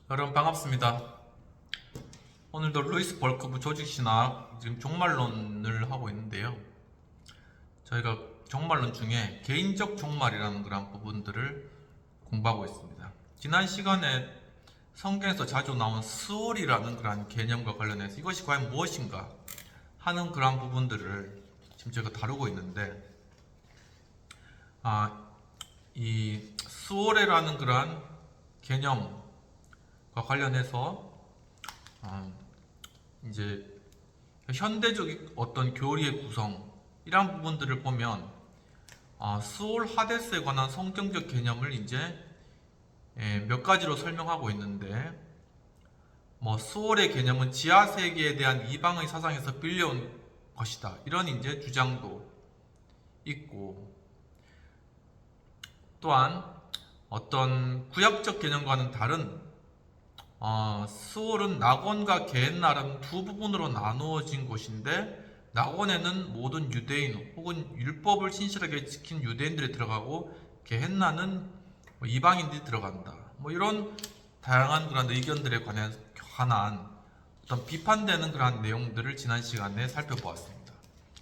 여러분 반갑습니다. 오늘도 루이스 벌크부 조직신학 지금 종말론을 하고 있는데요. 저희가 종말론 중에 개인적 종말이라는 그런 부분들을 공부하고 있습니다. 지난 시간에 성경에서 자주 나온 스월이라는 그런 개념과 관련해서 이것이 과연 무엇인가 하는 그런 부분들을 지금 제가 다루고 있는데, 이 스월이라는 그런 개념과 관련해서 이제 현대적 어떤 교리의 구성 이런 부분들을 보면 스올 하데스에 관한 성경적 개념을 이제 몇 가지로 설명하고 있는데, 스올의 개념은 지하 세계에 대한 이방의 사상에서 빌려온 것이다, 이런 이제 주장도 있고, 또한 어떤 구약적 개념과는 다른 스월은 낙원과 게헨나라는 두 부분으로 나누어진 곳인데, 낙원에는 모든 유대인 혹은 율법을 신실하게 지킨 유대인들이 들어가고, 게헨나는 이방인들이 들어간다. 이런 다양한 그런 의견들에 관한 어떤 비판되는 그런 내용들을 지난 시간에 살펴보았습니다.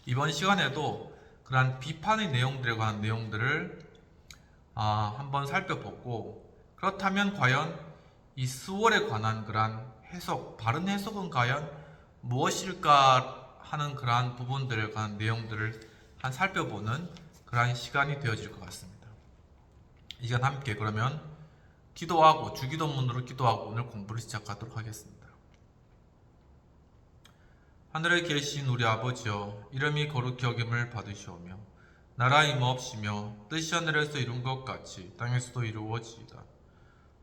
이번 시간에도 그러한 비판의 내용들에 관한 내용들을 한번 살펴보고, 그렇다면 과연 이 스월에 관한 그러한 해석, 바른 해석은 과연 무엇일까 하는 그러한 부분들에 관한 내용들을 살펴보는 그러한 시간이 되어질 것 같습니다. 이 시간 함께 그러면 기도하고 주기도문으로 기도하고 오늘 공부를 시작하도록 하겠습니다. 하늘에 계신 우리 아버지여, 이름이 거룩히 여김을 받으시오며 나라 임하옵시며 뜻이 하늘에서 이룬 것 같이 땅에서도 이루어지이다.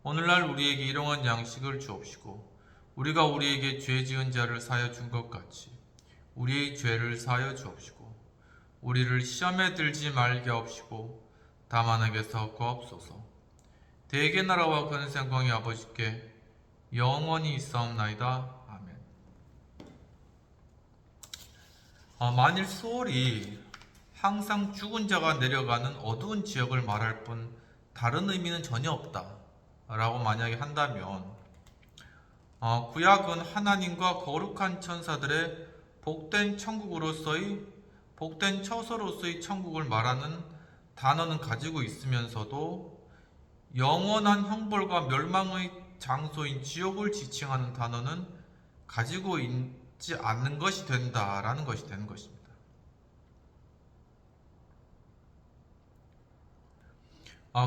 오늘날 우리에게 일용할 양식을 주옵시고, 우리가 우리에게 죄 지은 자를 사하여 준 것 같이 우리의 죄를 사하여 주옵시고, 우리를 시험에 들지 말게 하옵시고 다만 악에서 구하옵소서. 대개 나라와 권세광이 아버지께 영원히 있사옵나이다. 아멘. 만일 스월이 항상 죽은 자가 내려가는 어두운 지역을 말할 뿐 다른 의미는 전혀 없다 라고 만약에 한다면, 구약은 하나님과 거룩한 천사들의 복된 천국으로서의 복된 처소로서의 천국을 말하는 단어는 가지고 있으면서도, 영원한 형벌과 멸망의 장소인 지옥을 지칭하는 단어는 가지고 있지 않는 것이 된다라는 것이 되는 것입니다.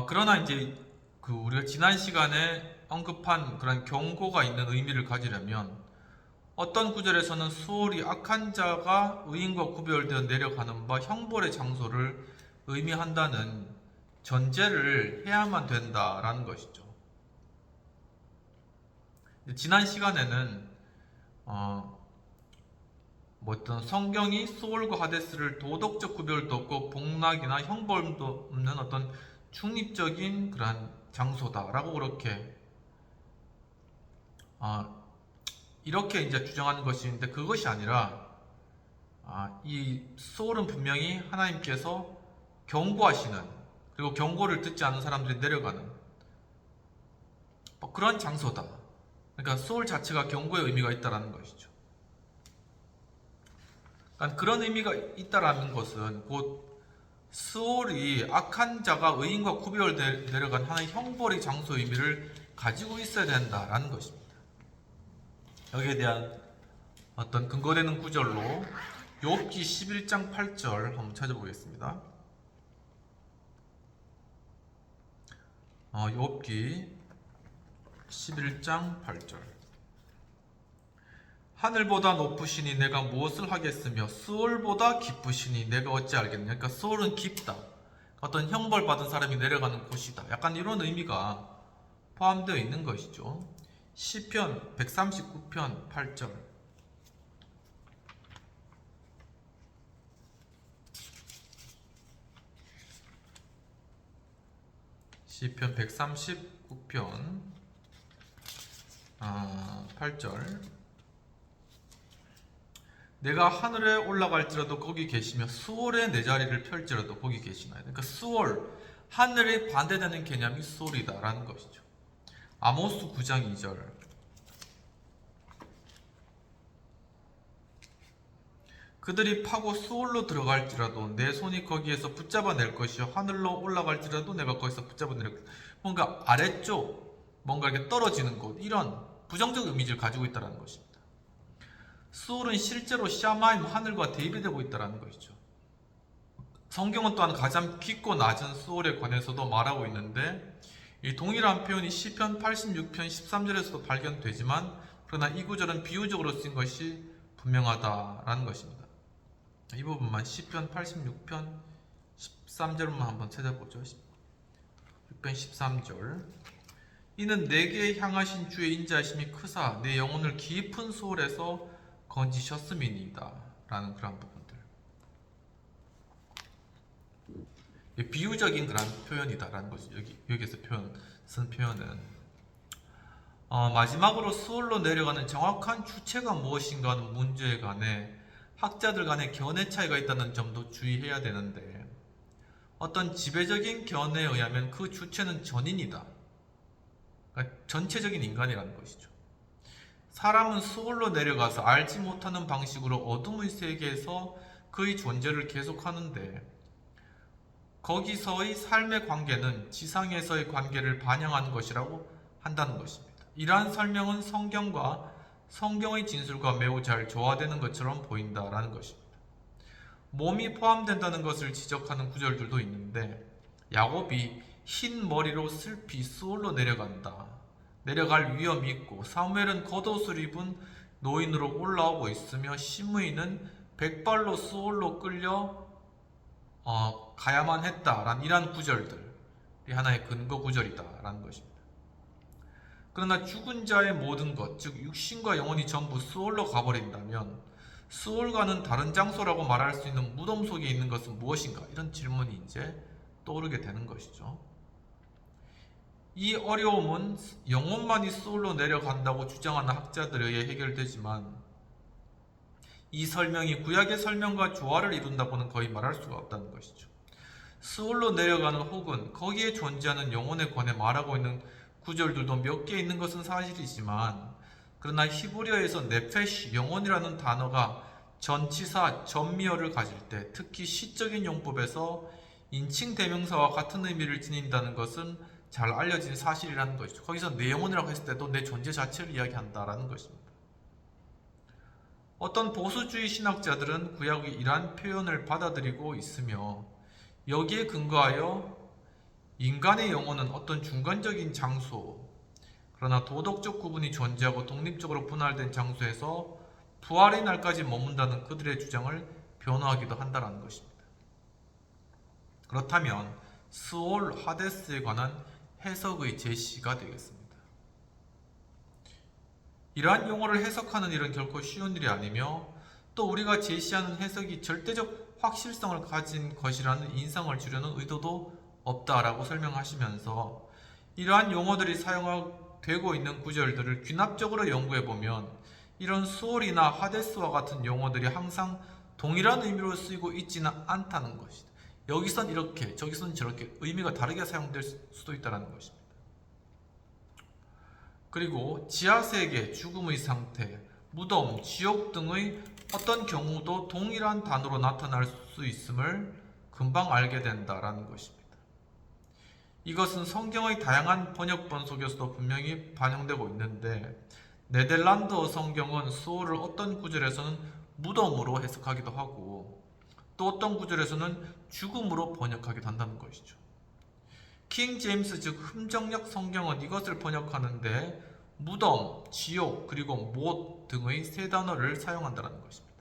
그러나 이제 우리가 지난 시간에 언급한 그런 경고가 있는 의미를 가지려면, 어떤 구절에서는 수월이 악한 자가 의인과 구별되어 내려가는 바 형벌의 장소를 의미한다는 전제를 해야만 된다라는 것이죠. 지난 시간에는 어떤 성경이 수월과 하데스를 도덕적 구별도 없고 복락이나 형벌도 없는 어떤 중립적인 그러한 장소다라고 그렇게 이렇게 이제 주장하는 것인데, 그것이 아니라 이 소울은 분명히 하나님께서 경고하시는, 그리고 경고를 듣지 않은 사람들이 내려가는 그런 장소다. 그러니까 소울 자체가 경고의 의미가 있다라는 것이죠. 그러니까 그런 의미가 있다라는 것은 곧 스월이 악한 자가 의인과 구별되어 내려간 하나의 형벌의 장소 의미를 가지고 있어야 된다라는 것입니다. 여기에 대한 어떤 근거되는 구절로 욥기 11장 8절 한번 찾아보겠습니다. 욥기 11장 8절. 하늘보다 높으시니 내가 무엇을 하겠으며 스월보다 깊으시니 내가 어찌 알겠느냐. 그러니까 스월은 깊다, 어떤 형벌 받은 사람이 내려가는 곳이다, 약간 이런 의미가 포함되어 있는 것이죠. 시편 139편 8절. 시편 139편 8절. 내가 하늘에 올라갈지라도 거기 계시며 수월에 내 자리를 펼지라도 거기 계시나이다. 그러니까 수월, 하늘에 반대되는 개념이 수월이다라는 것이죠. 아모스 9장 2절. 그들이 파고 수올로 들어갈지라도 내 손이 거기에서 붙잡아낼 것이요 하늘로 올라갈지라도 내가 거기서 붙잡아낼 것. 뭔가 아래쪽, 뭔가 이렇게 떨어지는 곳, 이런 부정적 이미지를 가지고 있다는 것입니다. 수올은 실제로 샤마임 하늘과 대비되고 있다는 것이죠. 성경은 또한 가장 깊고 낮은 수올에 관해서도 말하고 있는데, 이 동일한 표현이 시편 86편 13절에서도 발견되지만, 그러나 이 구절은 비유적으로 쓰인 것이 분명하다라는 것입니다. 이 부분만 시편 86편 13절만 한번 찾아보죠. 6편 13절. 이는 내게 향하신 주의 인자하심이 크사 내 영혼을 깊은 수월에서 건지셨음이니이다 라는 그런 부분들. 비유적인 그런 표현이다 라는 것이 여기에서 쓴 표현은 마지막으로 수월로 내려가는 정확한 주체가 무엇인가 하는 문제에 관해 학자들 간의 견해 차이가 있다는 점도 주의해야 되는데, 어떤 지배적인 견해에 의하면 그 주체는 전인이다. 그러니까 전체적인 인간이라는 것이죠. 사람은 수월로 내려가서 알지 못하는 방식으로 어둠의 세계에서 그의 존재를 계속하는데, 거기서의 삶의 관계는 지상에서의 관계를 반영하는 것이라고 한다는 것입니다. 이러한 설명은 성경의 진술과 매우 잘 조화되는 것처럼 보인다라는 것입니다. 몸이 포함된다는 것을 지적하는 구절들도 있는데, 야곱이 흰 머리로 슬피 수올로 내려갈 위험이 있고, 사무엘은 겉옷을 입은 노인으로 올라오고 있으며, 시므이는 백발로 수올로 끌려 가야만 했다라는 이러한 구절들이 하나의 근거 구절이다라는 것입니다. 그러나 죽은 자의 모든 것, 즉 육신과 영혼이 전부 수올로 가버린다면 수올과는 다른 장소라고 말할 수 있는 무덤 속에 있는 것은 무엇인가? 이런 질문이 이제 떠오르게 되는 것이죠. 이 어려움은 영혼만이 수올로 내려간다고 주장하는 학자들에 의해 해결되지만, 이 설명이 구약의 설명과 조화를 이룬다고는 거의 말할 수가 없다는 것이죠. 수올로 내려가는 혹은 거기에 존재하는 영혼에 관해 말하고 있는 구절들도 몇 개 있는 것은 사실이지만, 그러나 히브리어에서 네페시, 영혼이라는 단어가 전치사, 전미어를 가질 때, 특히 시적인 용법에서 인칭 대명사와 같은 의미를 지닌다는 것은 잘 알려진 사실이라는 것이죠. 거기서 내 영혼이라고 했을 때도 내 존재 자체를 이야기한다라는 것입니다. 어떤 보수주의 신학자들은 구약의 이러한 표현을 받아들이고 있으며, 여기에 근거하여 인간의 영혼은 어떤 중간적인 장소, 그러나 도덕적 구분이 존재하고 독립적으로 분할된 장소에서 부활의 날까지 머문다는 그들의 주장을 변호하기도 한다는 것입니다. 그렇다면 스올 하데스에 관한 해석의 제시가 되겠습니다. 이러한 용어를 해석하는 일은 결코 쉬운 일이 아니며, 또 우리가 제시하는 해석이 절대적 확실성을 가진 것이라는 인상을 주려는 의도도 없다라고 설명하시면서, 이러한 용어들이 사용되고 있는 구절들을 귀납적으로 연구해보면 이런 수올이나 하데스와 같은 용어들이 항상 동일한 의미로 쓰이고 있지는 않다는 것이다. 여기선 이렇게, 저기선 저렇게 의미가 다르게 사용될 수도 있다는 것입니다. 그리고 지하세계, 죽음의 상태, 무덤, 지옥 등의 어떤 경우도 동일한 단어로 나타날 수 있음을 금방 알게 된다는 것입니다. 이것은 성경의 다양한 번역본 속에서도 분명히 반영되고 있는데, 네덜란드어 성경은 수올을 어떤 구절에서는 무덤으로 해석하기도 하고, 또 어떤 구절에서는 죽음으로 번역하기도 한다는 것이죠. 킹 제임스 즉 흠정역 성경은 이것을 번역하는데 무덤, 지옥, 그리고 못 등의 세 단어를 사용한다는 것입니다.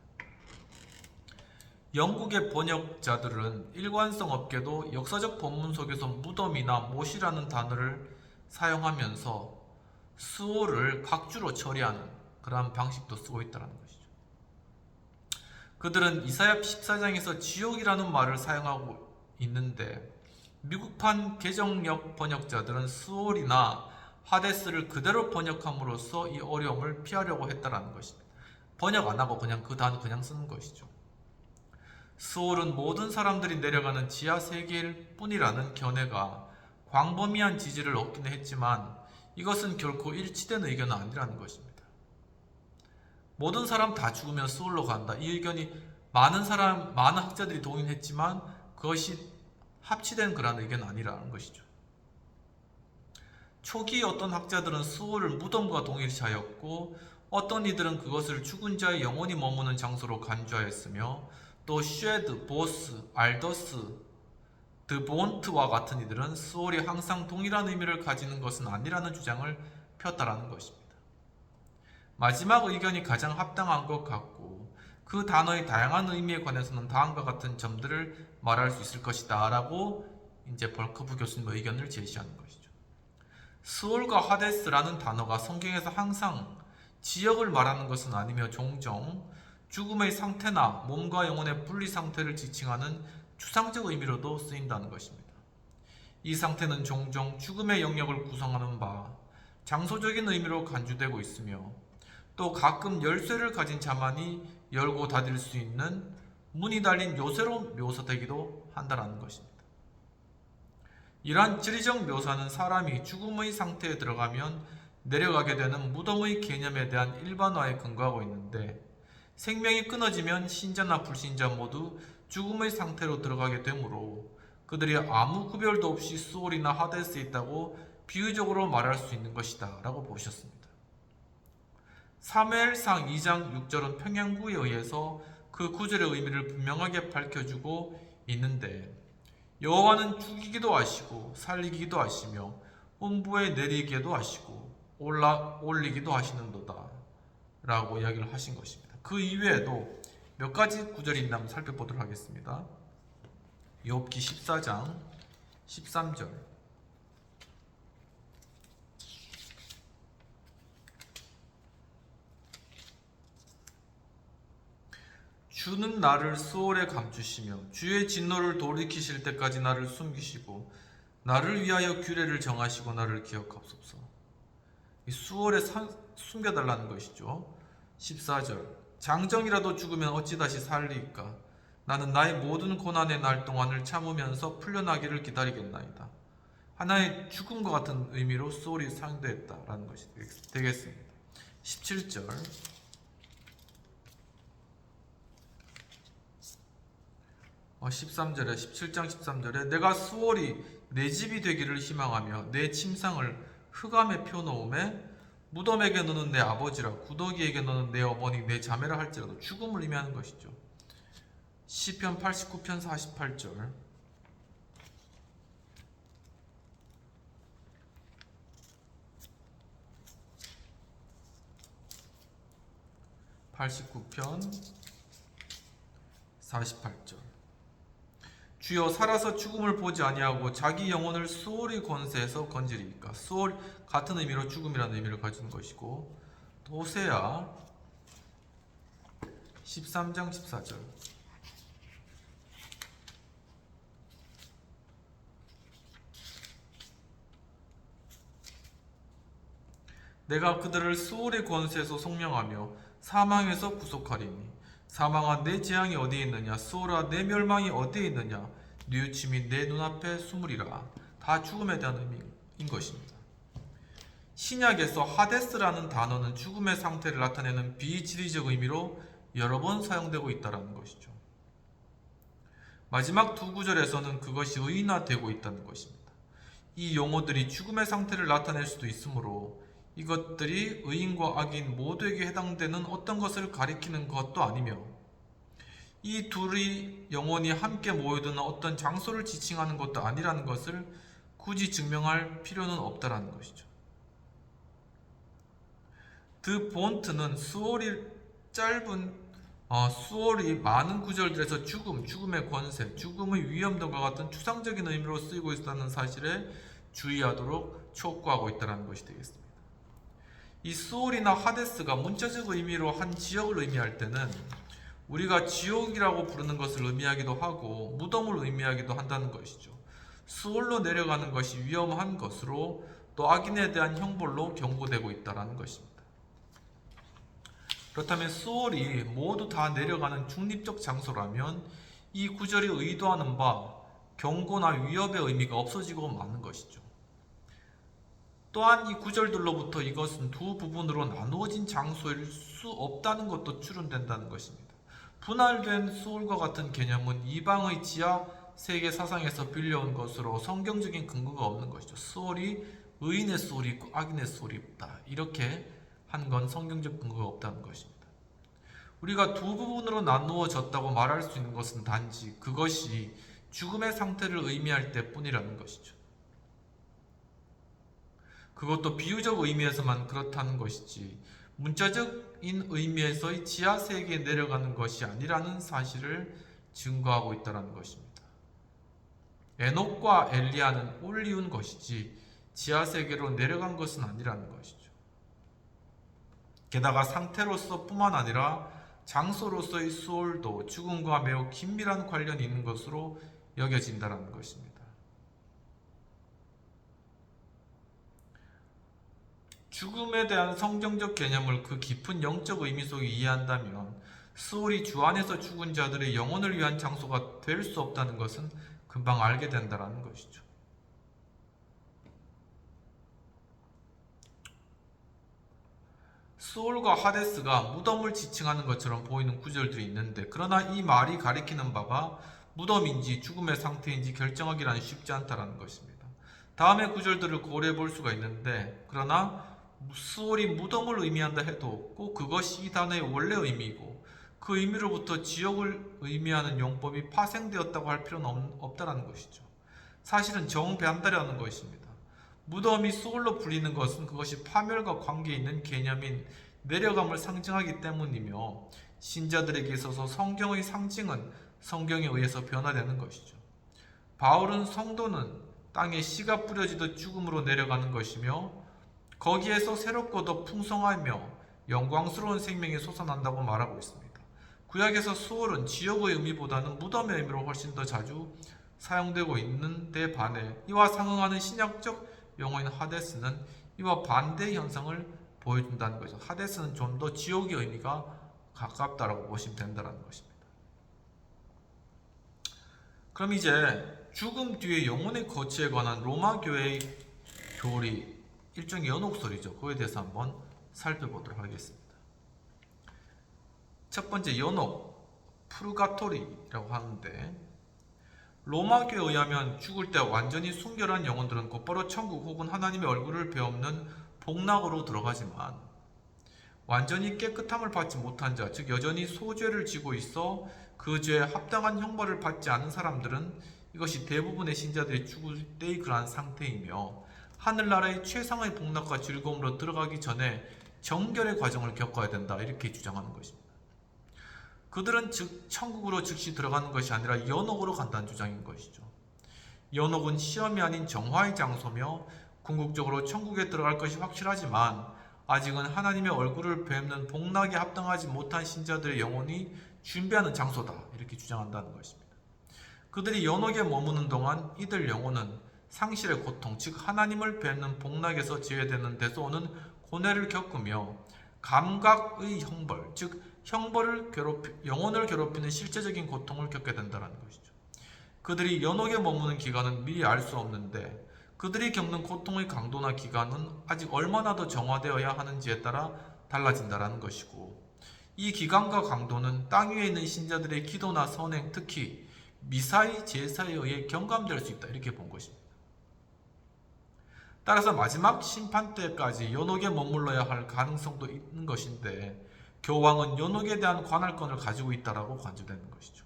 영국의 번역자들은 일관성 없게도 역사적 본문 속에서 무덤이나 못이라는 단어를 사용하면서 수올을 각주로 처리하는 그러한 방식도 쓰고 있다는 것이죠. 그들은 이사야 14장에서 지옥이라는 말을 사용하고 있는데, 미국판 개정역 번역자들은 수올이나 하데스를 그대로 번역함으로써 이 어려움을 피하려고 했다는 것입니다. 번역 안 하고 그냥 그 단어 그냥 쓰는 것이죠. 수올은 모든 사람들이 내려가는 지하 세계일 뿐이라는 견해가 광범위한 지지를 얻기는 했지만, 이것은 결코 일치된 의견은 아니라는 것입니다. 모든 사람 다 죽으면 수월로 간다. 이 의견이 많은 학자들이 동의했지만 그것이 합치된 그런 의견은 아니라는 것이죠. 초기 어떤 학자들은 수호를 무덤과 동일시하였고 어떤 이들은 그것을 죽은 자의 영혼이 머무는 장소로 간주하였으며 또 쉐드, 보스, 알더스, 드본트와 같은 이들은 수월이 항상 동일한 의미를 가지는 것은 아니라는 주장을 폈다라는 것입니다. 마지막 의견이 가장 합당한 것 같고 그 단어의 다양한 의미에 관해서는 다음과 같은 점들을 말할 수 있을 것이다 라고 이제 벌커프 교수님의 의견을 제시하는 것이죠. 스올과 하데스라는 단어가 성경에서 항상 지역을 말하는 것은 아니며 종종 죽음의 상태나 몸과 영혼의 분리 상태를 지칭하는 추상적 의미로도 쓰인다는 것입니다. 이 상태는 종종 죽음의 영역을 구성하는 바 장소적인 의미로 간주되고 있으며 또 가끔 열쇠를 가진 자만이 열고 닫을 수 있는 문이 달린 요새로 묘사되기도 한다는 것입니다. 이러한 지리적 묘사는 사람이 죽음의 상태에 들어가면 내려가게 되는 무덤의 개념에 대한 일반화에 근거하고 있는데 생명이 끊어지면 신자나 불신자 모두 죽음의 상태로 들어가게 되므로 그들이 아무 구별도 없이 수올이나 하데스에 있다고 비유적으로 말할 수 있는 것이다 라고 보셨습니다. 사무엘상 2장 6절은 평양구에 의해서 그 구절의 의미를 분명하게 밝혀주고 있는데 여호와는 죽이기도 하시고 살리기도 하시며 음부에 내리기도 하시고 올리기도 하시는도다 라고 이야기를 하신 것입니다. 그 이외에도 몇 가지 구절이 있다면 살펴보도록 하겠습니다. 욥기 14장 13절 주는 나를 수월에 감추시며 주의 진노를 돌이키실 때까지 나를 숨기시고 나를 위하여 규례를 정하시고 나를 기억하옵소서. 이 수월에 숨겨달라는 것이죠. 14절 장정이라도 죽으면 어찌 다시 살리이까? 나는 나의 모든 고난의 날 동안을 참으면서 풀려나기를 기다리겠나이다. 하나의 죽음과 같은 의미로 수월이 사용되었다라는 것이 되겠습니다. 17절 13절에 17장 13절에 내가 수월이 내 집이 되기를 희망하며 내 침상을 흑암에 펴놓음에 무덤에게 너는 내 아버지라 구더기에게 너는 내 어머니 내 자매라 할지라도 죽음을 의미하는 것이죠. 시편 89편 48절 89편 48절 주여 살아서 죽음을 보지 아니하고 자기 영혼을 수월의 권세에서 건지리이까. 수월 같은 의미로 죽음이라는 의미를 가지는 것이고 또 호세아 13장 14절 내가 그들을 수월의 권세에서 속량하며 사망에서 구속하리니 사망아 내 재앙이 어디에 있느냐 수월아 내 멸망이 어디에 있느냐 뉘우침이 내 눈앞에 숨으리라. 다 죽음에 대한 의미인 것입니다. 신약에서 하데스라는 단어는 죽음의 상태를 나타내는 비지리적 의미로 여러 번 사용되고 있다는 것이죠. 마지막 두 구절에서는 그것이 의인화되고 있다는 것입니다. 이 용어들이 죽음의 상태를 나타낼 수도 있으므로 이것들이 의인과 악인 모두에게 해당되는 어떤 것을 가리키는 것도 아니며 이 둘이 영혼이 함께 모여드는 어떤 장소를 지칭하는 것도 아니라는 것을 굳이 증명할 필요는 없다라는 것이죠. 드 본트는 수월이 많은 구절들에서 죽음의 권세, 죽음의 위험 등과 같은 추상적인 의미로 쓰이고 있다는 사실에 주의하도록 촉구하고 있다는 것이 되겠습니다. 이 수올이나 하데스가 문자적 의미로 한 지역을 의미할 때는 우리가 지옥이라고 부르는 것을 의미하기도 하고 무덤을 의미하기도 한다는 것이죠. 수올로 내려가는 것이 위험한 것으로 또 악인에 대한 형벌로 경고되고 있다는 것입니다. 그렇다면 수올이 모두 다 내려가는 중립적 장소라면 이 구절이 의도하는 바 경고나 위협의 의미가 없어지고 마는 것이죠. 또한 이 구절들로부터 이것은 두 부분으로 나누어진 장소일 수 없다는 것도 추론된다는 것입니다. 분할된 수월과 같은 개념은 이방의 지하 세계 사상에서 빌려온 것으로 성경적인 근거가 없는 것이죠. 수월이 의인의 수월이 있고 악인의 수월이 있다. 이렇게 한 건 성경적 근거가 없다는 것입니다. 우리가 두 부분으로 나누어졌다고 말할 수 있는 것은 단지 그것이 죽음의 상태를 의미할 때뿐이라는 것이죠. 그것도 비유적 의미에서만 그렇다는 것이지 문자적인 의미에서의 지하 세계에 내려가는 것이 아니라는 사실을 증거하고 있다는 것입니다. 에녹과 엘리야는 올리운 것이지 지하 세계로 내려간 것은 아니라는 것이죠. 게다가 상태로서 뿐만 아니라 장소로서의 수월도 죽음과 매우 긴밀한 관련이 있는 것으로 여겨진다는 것입니다. 죽음에 대한 성경적 개념을 그 깊은 영적 의미 속에 이해한다면 수월이 주 안에서 죽은 자들의 영혼을 위한 장소가 될 수 없다는 것은 금방 알게 된다는 것이죠. 수월과 하데스가 무덤을 지칭하는 것처럼 보이는 구절들이 있는데 그러나 이 말이 가리키는 바가 무덤인지 죽음의 상태인지 결정하기란 쉽지 않다는 것입니다. 다음의 구절들을 고려해 볼 수가 있는데 그러나 수월이 무덤을 의미한다 해도 꼭 그것이 이 단어의 원래 의미이고 그 의미로부터 지옥을 의미하는 용법이 파생되었다고 할 필요는 없다는 것이죠. 사실은 정반대라는 것입니다. 무덤이 수월로 불리는 것은 그것이 파멸과 관계 있는 개념인 내려감을 상징하기 때문이며 신자들에게 있어서 성경의 상징은 성경에 의해서 변화되는 것이죠. 바울은 성도는 땅에 씨가 뿌려지듯 죽음으로 내려가는 것이며 거기에서 새롭고 더 풍성하며 영광스러운 생명이 솟아난다고 말하고 있습니다. 구약에서 수월은 지옥의 의미보다는 무덤의 의미로 훨씬 더 자주 사용되고 있는 데 반해 이와 상응하는 신약적 용어인 하데스는 이와 반대의 현상을 보여준다는 거죠. 하데스는 좀 더 지옥의 의미가 가깝다라고 보시면 된다는 것입니다. 그럼 이제 죽음 뒤에 영혼의 거치에 관한 로마 교회의 교리, 일종의 연옥설이죠. 그에 대해서 한번 살펴보도록 하겠습니다. 첫 번째 연옥, 푸르가토리라고 하는데 로마 교회에 의하면 죽을 때 완전히 순결한 영혼들은 곧바로 천국 혹은 하나님의 얼굴을 베없는 복락으로 들어가지만 완전히 깨끗함을 받지 못한 자, 즉 여전히 소죄를 지고 있어 그 죄에 합당한 형벌을 받지 않은 사람들은 이것이 대부분의 신자들이 죽을 때의 그러한 상태이며 하늘나라의 최상의 복락과 즐거움으로 들어가기 전에 정결의 과정을 겪어야 된다 이렇게 주장하는 것입니다. 그들은 즉 천국으로 즉시 들어가는 것이 아니라 연옥으로 간다는 주장인 것이죠. 연옥은 시험이 아닌 정화의 장소며 궁극적으로 천국에 들어갈 것이 확실하지만 아직은 하나님의 얼굴을 뵙는 복락에 합당하지 못한 신자들의 영혼이 준비하는 장소다 이렇게 주장한다는 것입니다. 그들이 연옥에 머무는 동안 이들 영혼은 상실의 고통, 즉 하나님을 뵙는 복락에서 제외되는 데서 오는 고뇌를 겪으며 감각의 형벌, 즉 영혼을 괴롭히는 실제적인 고통을 겪게 된다는 것이죠. 그들이 연옥에 머무는 기간은 미리 알 수 없는데 그들이 겪는 고통의 강도나 기간은 아직 얼마나 더 정화되어야 하는지에 따라 달라진다는 것이고 이 기간과 강도는 땅 위에 있는 신자들의 기도나 선행, 특히 미사의 제사에 의해 경감될 수 있다 이렇게 본 것입니다. 따라서 마지막 심판 때까지 연옥에 머물러야 할 가능성도 있는 것인데 교황은 연옥에 대한 관할권을 가지고 있다라고 간주되는 것이죠.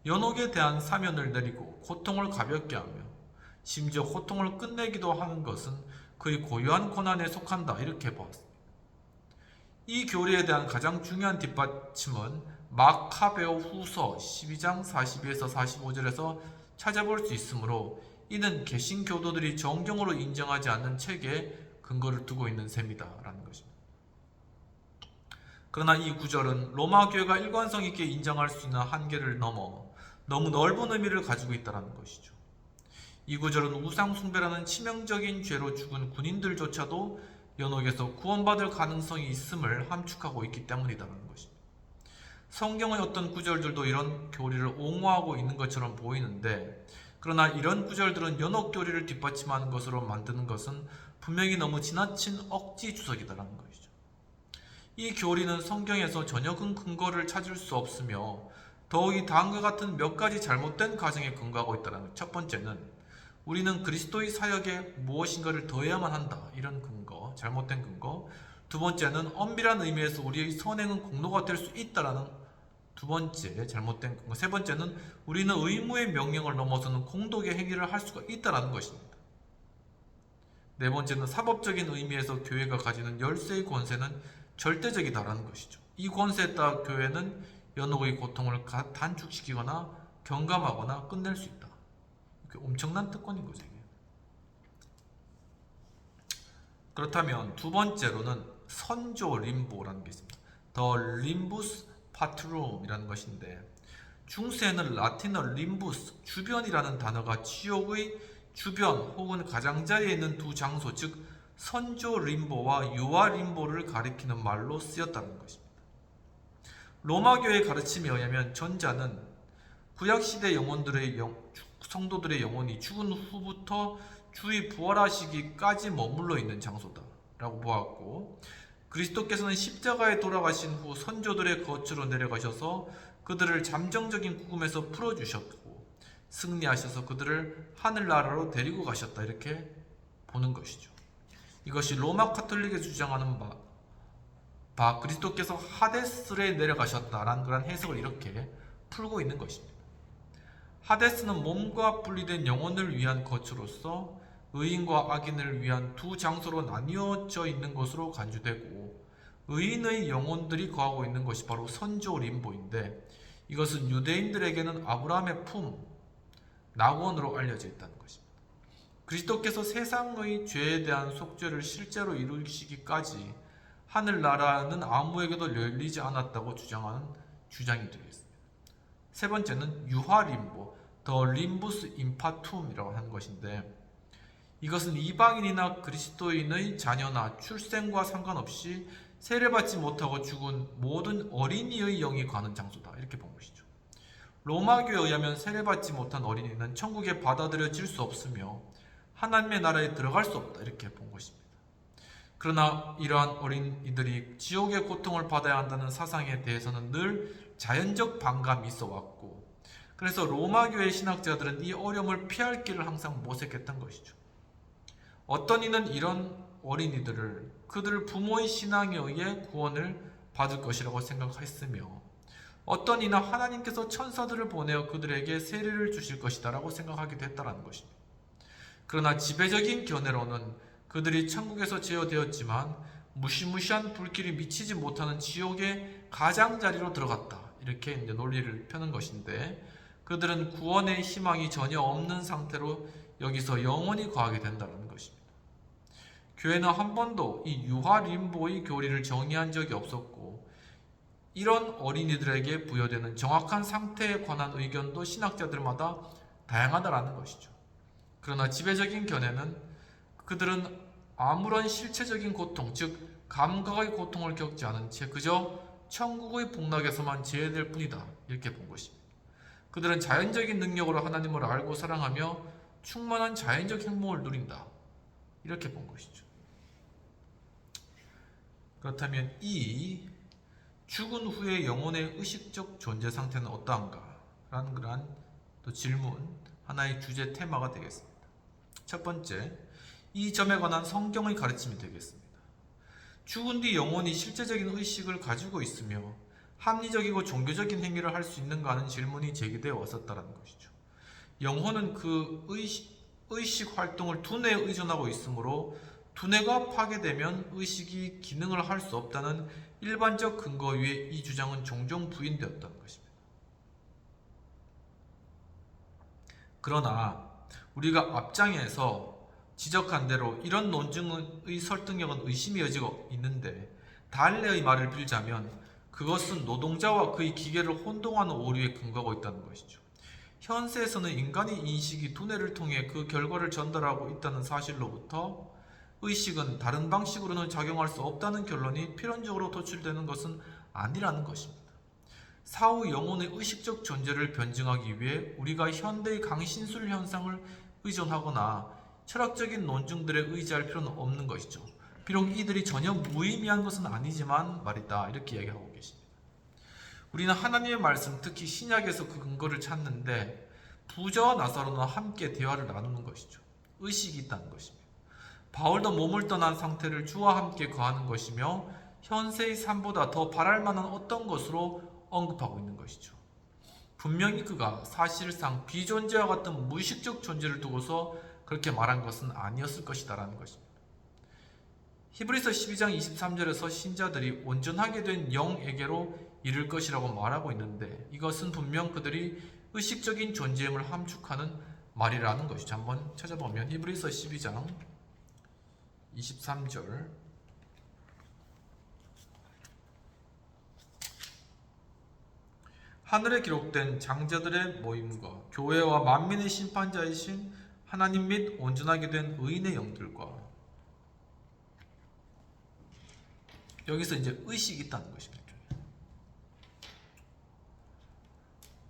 연옥에 대한 사면을 내리고 고통을 가볍게 하며 심지어 고통을 끝내기도 하는 것은 그의 고유한 권한에 속한다 이렇게 보았습니다. 이 교리에 대한 가장 중요한 뒷받침은 마카베오 후서 12장 42에서 45절에서 찾아볼 수 있으므로 이는 개신교도들이 정경으로 인정하지 않는 책에 근거를 두고 있는 셈이다 라는 것입니다. 그러나 이 구절은 로마 교회가 일관성 있게 인정할 수 있는 한계를 넘어 너무 넓은 의미를 가지고 있다는 것이죠. 이 구절은 우상 숭배라는 치명적인 죄로 죽은 군인들조차도 연옥에서 구원받을 가능성이 있음을 함축하고 있기 때문이라는 것입니다. 성경의 어떤 구절들도 이런 교리를 옹호하고 있는 것처럼 보이는데 그러나 이런 구절들은 연옥 교리를 뒷받침하는 것으로 만드는 것은 분명히 너무 지나친 억지 주석이다라는 것이죠. 이 교리는 성경에서 전혀 근거를 찾을 수 없으며 더욱이 다음과 같은 몇 가지 잘못된 가정에 근거하고 있다는 것. 첫 번째는 우리는 그리스도의 사역에 무엇인가를 더해야만 한다. 이런 근거, 잘못된 근거. 두 번째는 엄밀한 의미에서 우리의 선행은 공로가 될 수 있다라는 두 번째 잘못된 근거. 세 번째는 우리는 의무의 명령을 넘어서는 공덕의 행위를 할 수가 있다라는 것입니다. 네 번째는 사법적인 의미에서 교회가 가지는 열쇠의 권세는 절대적이다라는 것이죠. 이 권세에 따라 교회는 연옥의 고통을 단축시키거나 경감하거나 끝낼 수 있다. 엄청난 특권인 거죠. 그렇다면 두 번째로는 선조 림보라는 게 있습니다. The Limbus Patrum 이라는 것인데, 중세에는 라틴어 림부스, 주변이라는 단어가 지옥의 주변 혹은 가장자리에 있는 두 장소, 즉 선조 림보와 유아 림보를 가리키는 말로 쓰였다는 것입니다. 로마교의 가르침에 의하면 전자는 구약시대 성도들의 영혼이 죽은 후부터 주의 부활하시기까지 머물러 있는 장소다라고 보았고, 그리스도께서는 십자가에 돌아가신 후 선조들의 거처로 내려가셔서 그들을 잠정적인 구금에서 풀어주셨고 승리하셔서 그들을 하늘나라로 데리고 가셨다, 이렇게 보는 것이죠. 이것이 로마 카톨릭에 주장하는 바 그리스도께서 하데스에 내려가셨다라는 그런 해석을 이렇게 풀고 있는 것입니다. 하데스는 몸과 분리된 영혼을 위한 거처로서 의인과 악인을 위한 두 장소로 나뉘어져 있는 것으로 간주되고, 의인의 영혼들이 거하고 있는 것이 바로 선조 림보인데, 이것은 유대인들에게는 아브라함의 품, 낙원으로 알려져 있다는 것입니다. 그리스도께서 세상의 죄에 대한 속죄를 실제로 이루시기까지 하늘나라는 아무에게도 열리지 않았다고 주장하는 주장이 되겠습니다. 세 번째는 유화림보, 더 림부스 임파툼이라고 하는 것인데, 이것은 이방인이나 그리스도인의 자녀나 출생과 상관없이 세례받지 못하고 죽은 모든 어린이의 영이 가는 장소다, 이렇게 본 것이죠. 로마교에 의하면 세례받지 못한 어린이는 천국에 받아들여질 수 없으며 하나님의 나라에 들어갈 수 없다, 이렇게 본 것입니다. 그러나 이러한 어린이들이 지옥의 고통을 받아야 한다는 사상에 대해서는 늘 자연적 반감이 있어 왔고, 그래서 로마교의 신학자들은 이 어려움을 피할 길을 항상 모색했던 것이죠. 어떤 이는 이런 어린이들을 그들 부모의 신앙에 의해 구원을 받을 것이라고 생각했으며, 어떤 이는 하나님께서 천사들을 보내어 그들에게 세례를 주실 것이다 라고 생각하기도 했다는 것입니다. 그러나 지배적인 견해로는 그들이 천국에서 제어되었지만 무시무시한 불길이 미치지 못하는 지옥의 가장자리로 들어갔다, 이렇게 이제 논리를 펴는 것인데, 그들은 구원의 희망이 전혀 없는 상태로 여기서 영원히 거하게 된다는 것입니다. 교회는 한 번도 이 유화 림보의 교리를 정의한 적이 없었고, 이런 어린이들에게 부여되는 정확한 상태에 관한 의견도 신학자들마다 다양하다라는 것이죠. 그러나 지배적인 견해는 그들은 아무런 실체적인 고통, 즉 감각의 고통을 겪지 않은 채 그저 천국의 복락에서만 제외될 뿐이다, 이렇게 본 것입니다. 그들은 자연적인 능력으로 하나님을 알고 사랑하며 충만한 자연적 행복을 누린다, 이렇게 본 것이죠. 그렇다면 이 죽은 후의 영혼의 의식적 존재 상태는 어떠한가? 라는 그러한 또 질문, 하나의 주제 테마가 되겠습니다. 첫 번째, 이 점에 관한 성경의 가르침이 되겠습니다. 죽은 뒤 영혼이 실제적인 의식을 가지고 있으며 합리적이고 종교적인 행위를 할 수 있는가 하는 질문이 제기되어 왔었다는 것이죠. 영혼은 그 의식 활동을 두뇌에 의존하고 있으므로 두뇌가 파괴되면 의식이 기능을 할 수 없다는 일반적 근거 위에 이 주장은 종종 부인되었다는 것입니다. 그러나 우리가 앞장에서 지적한 대로 이런 논증의 설득력은 의심의 여지가 있는데, 달레의 말을 빌자면 그것은 노동자와 그의 기계를 혼동하는 오류에 근거하고 있다는 것이죠. 현세에서는 인간의 인식이 두뇌를 통해 그 결과를 전달하고 있다는 사실로부터 의식은 다른 방식으로는 작용할 수 없다는 결론이 필연적으로 도출되는 것은 아니라는 것입니다. 사후 영혼의 의식적 존재를 변증하기 위해 우리가 현대의 강신술 현상을 의존하거나 철학적인 논증들에 의지할 필요는 없는 것이죠. 비록 이들이 전혀 무의미한 것은 아니지만 말이다. 이렇게 이야기하고 계십니다. 우리는 하나님의 말씀, 특히 신약에서 그 근거를 찾는데 부자와 나사로는 함께 대화를 나누는 것이죠. 의식이 있다는 것입니다. 바울도 몸을 떠난 상태를 주와 함께 거하는 것이며 현세의 삶보다 더 바랄 만한 어떤 것으로 언급하고 있는 것이죠. 분명히 그가 사실상 비존재와 같은 무의식적 존재를 두고서 그렇게 말한 것은 아니었을 것이다 라는 것입니다. 히브리서 12장 23절에서 신자들이 온전하게 된 영에게로 이를 것이라고 말하고 있는데 이것은 분명 그들이 의식적인 존재임을 함축하는 말이라는 것이죠. 한번 찾아보면 히브리서 12장 23절 하늘에 기록된 장자들의 모임과 교회와 만민의 심판자이신 하나님 및 온전하게 된 의인의 영들과 여기서 이제 의식이 있다는 것입니다.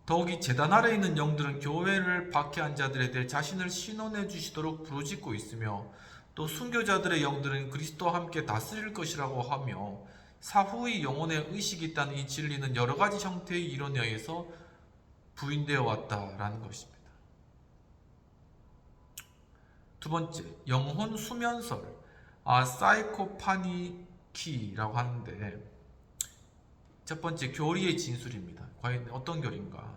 더욱이 제단 아래에 있는 영들은 교회를 박해한 자들에 대해 자신을 신원해 주시도록 부르짖고 있으며 또 순교자들의 영들은 그리스도와 함께 다스릴 것이라고 하며 사후의 영혼의 의식이 있다는 이 진리는 여러 가지 형태의 이론에 의해서 부인되어 왔다라는 것입니다. 두 번째, 영혼 수면설, 사이코파니키라고 하는데 첫 번째, 교리의 진술입니다. 과연 어떤 교리인가?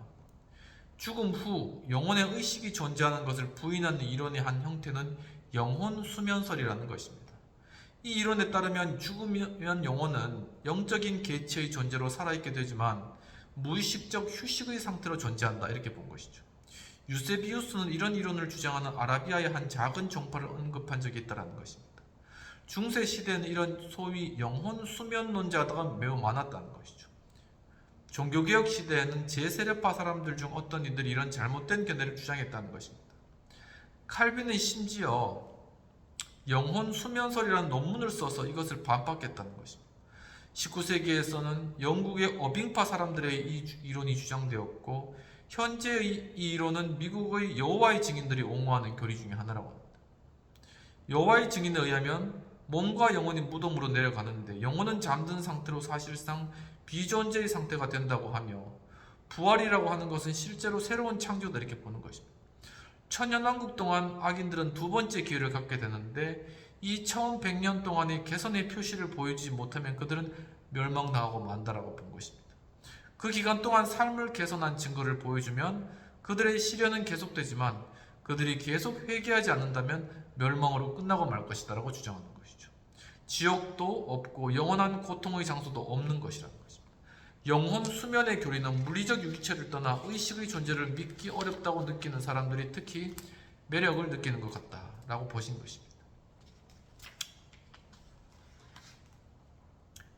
죽음 후 영혼의 의식이 존재하는 것을 부인하는 이론의 한 형태는 영혼 수면설이라는 것입니다. 이 이론에 따르면 죽으면 영혼은 영적인 개체의 존재로 살아있게 되지만 무의식적 휴식의 상태로 존재한다 이렇게 본 것이죠. 유세비우스는 이런 이론을 주장하는 아라비아의 한 작은 종파를 언급한 적이 있다는 것입니다. 중세 시대에는 이런 소위 영혼 수면론자가 매우 많았다는 것이죠. 종교개혁 시대에는 제세례파 사람들 중 어떤 이들이 이런 잘못된 견해를 주장했다는 것입니다. 칼빈은 심지어 영혼 수면설이라는 논문을 써서 이것을 반박했다는 것입니다. 19세기에서는 영국의 어빙파 사람들의 이 이론이 주장되었고 현재의 이 이론은 미국의 여호와의 증인들이 옹호하는 교리 중에 하나라고 합니다. 여호와의 증인에 의하면 몸과 영혼이 무덤으로 내려가는데 영혼은 잠든 상태로 사실상 비존재의 상태가 된다고 하며 부활이라고 하는 것은 실제로 새로운 창조다 이렇게 보는 것입니다. 천년왕국 동안 악인들은 두 번째 기회를 갖게 되는데 이 처음 100년 동안의 개선의 표시를 보이지 못하면 그들은 멸망당하고 만다라고 본 것입니다. 그 기간 동안 삶을 개선한 증거를 보여주면 그들의 시련은 계속되지만 그들이 계속 회개하지 않는다면 멸망으로 끝나고 말 것이다 라고 주장하는 것이죠. 지옥도 없고 영원한 고통의 장소도 없는 것이라는 것입니다. 영혼 수면의 교리는 물리적 유기체를 떠나 의식의 존재를 믿기 어렵다고 느끼는 사람들이 특히 매력을 느끼는 것 같다라고 보신 것입니다.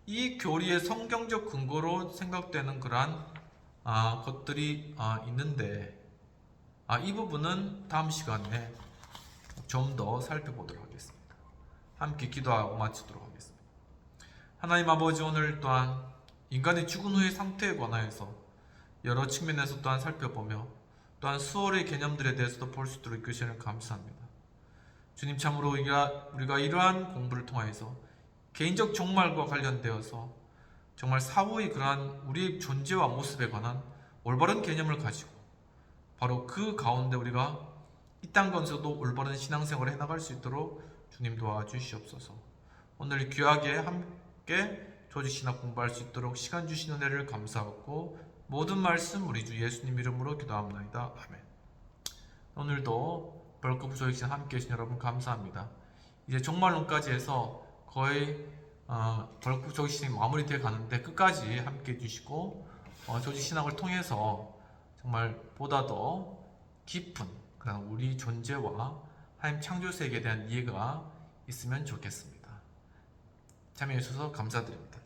이 교리의 성경적 근거로 생각되는 그러한 것들이 있는데 이 부분은 다음 시간에 좀 더 살펴보도록 하겠습니다. 함께 기도하고 마치도록 하겠습니다. 하나님 아버지, 오늘 또한 인간의 죽은 후의 상태에 관하여서 여러 측면에서 또한 살펴보며 또한 수월의 개념들에 대해서도 볼 수 있도록 이끄시는 감사합니다. 주님, 참으로 우리가 이러한 공부를 통하여서 개인적 종말과 관련되어서 정말 사후의 그러한 우리의 존재와 모습에 관한 올바른 개념을 가지고 바로 그 가운데 우리가 이 땅 건서도 올바른 신앙생활을 해나갈 수 있도록 주님 도와주시옵소서. 오늘 귀하게 함께 조지신학 공부할 수 있도록 시간 주신 은혜를 감사하고 모든 말씀 우리 주 예수님 이름으로 기도합니다. 아멘. 오늘도 벌크 조익신 함께 해주신 여러분 감사합니다. 이제 종말론까지 해서 거의 벌크 조익신이 마무리되어 가는데 끝까지 함께 해주시고 조지신학을 통해서 정말 보다 더 깊은 그런 우리 존재와 하나님 창조 세계에 대한 이해가 있으면 좋겠습니다. 참여해 주셔서 감사드립니다.